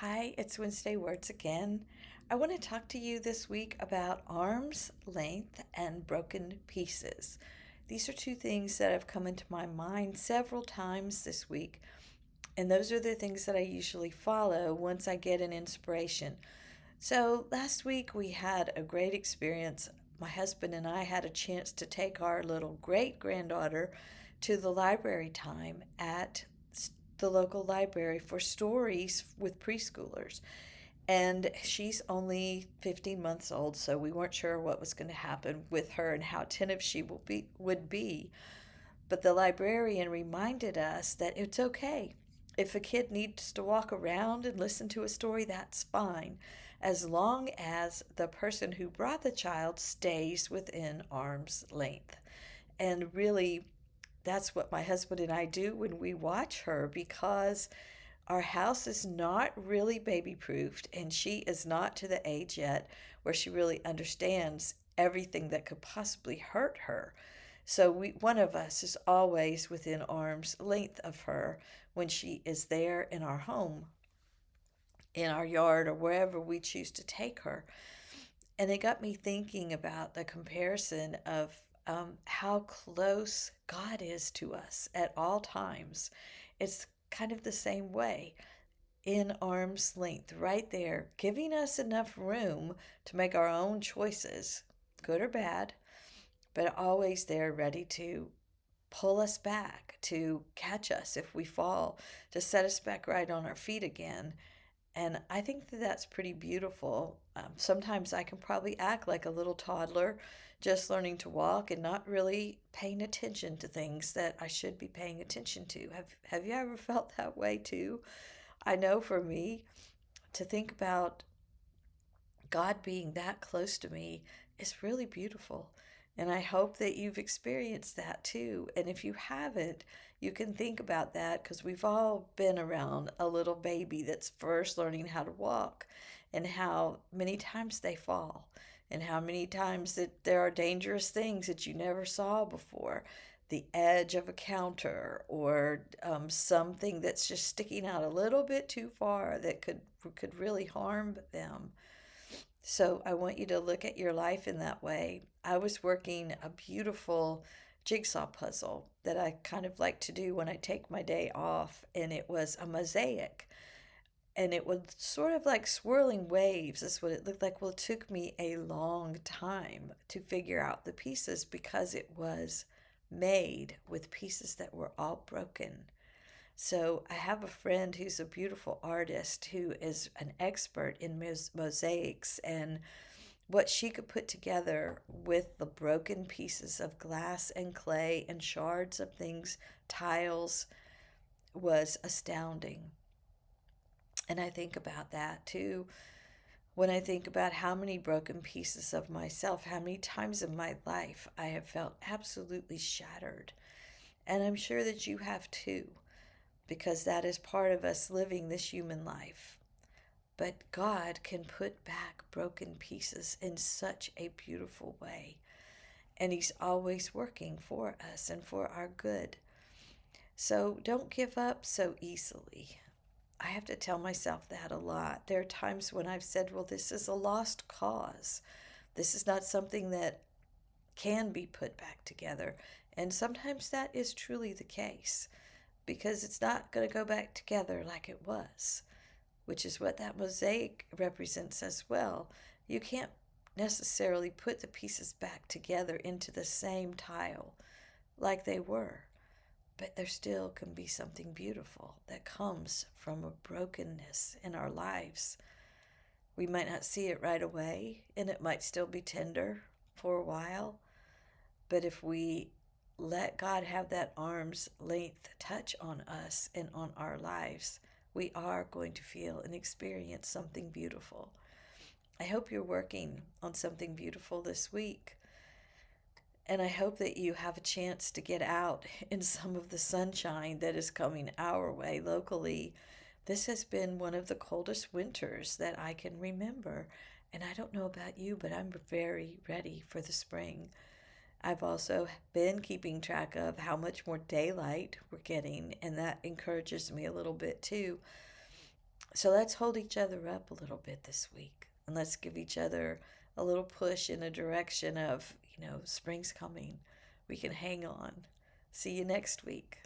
Hi, it's Wednesday Words again. I want to talk to you this week about arm's length and broken pieces. These are two things that have come into my mind several times this week, and those are the things that I usually follow once I get an inspiration. So, last week we had a great experience. My husband and I had a chance to take our little great granddaughter to the library time at the local library for stories with preschoolers. And she's only 15 months old, so we weren't sure what was going to happen with her and how attentive she would be. But the librarian reminded us that it's okay. If a kid needs to walk around and listen to a story, that's fine, as long as the person who brought the child stays within arm's length. And really, that's what my husband and I do when we watch her, because our house is not really baby proofed, and she is not to the age yet where she really understands everything that could possibly hurt her. So one of us is always within arm's length of her when she is there in our home, in our yard, or wherever we choose to take her. And it got me thinking about the comparison of how close God is to us at all times. It's kind of the same way, in arm's length, right there, giving us enough room to make our own choices, good or bad, but always there ready to pull us back, to catch us if we fall, to set us back right on our feet again. And I think that that's pretty beautiful. Sometimes I can probably act like a little toddler, just learning to walk and not really paying attention to things that I should be paying attention to. Have you ever felt that way too? I know for me, to think about God being that close to me is really beautiful. And I hope that you've experienced that too. And if you haven't, you can think about that, because we've all been around a little baby that's first learning how to walk, and how many times they fall, and how many times that there are dangerous things that you never saw before. The edge of a counter, or something that's just sticking out a little bit too far that could really harm them. So I want you to look at your life in that way. I was working a beautiful jigsaw puzzle that I kind of like to do when I take my day off, and it was a mosaic. And it was sort of like swirling waves, is what it looked like. Well, it took me a long time to figure out the pieces, because it was made with pieces that were all broken. So I have a friend who's a beautiful artist who is an expert in mosaics, and what she could put together with the broken pieces of glass and clay and shards of things, tiles, was astounding. And I think about that too when I think about how many broken pieces of myself, how many times in my life I have felt absolutely shattered. And I'm sure that you have too, because that is part of us living this human life. But God can put back broken pieces in such a beautiful way. And He's always working for us and for our good. So don't give up so easily. I have to tell myself that a lot. There are times when I've said, well, this is a lost cause. This is not something that can be put back together. And sometimes that is truly the case, because it's not going to go back together like it was, which is what that mosaic represents as well. You can't necessarily put the pieces back together into the same tile like they were, but there still can be something beautiful that comes from a brokenness in our lives. We might not see it right away, and it might still be tender for a while, but if we let God have that arm's length touch on us and on our lives, we are going to feel and experience something beautiful. I hope you're working on something beautiful this week. And I hope that you have a chance to get out in some of the sunshine that is coming our way locally. This has been one of the coldest winters that I can remember. And I don't know about you, but I'm very ready for the spring. I've also been keeping track of how much more daylight we're getting, and that encourages me a little bit too. So let's hold each other up a little bit this week, and let's give each other a little push in a direction of, spring's coming. We can hang on. See you next week.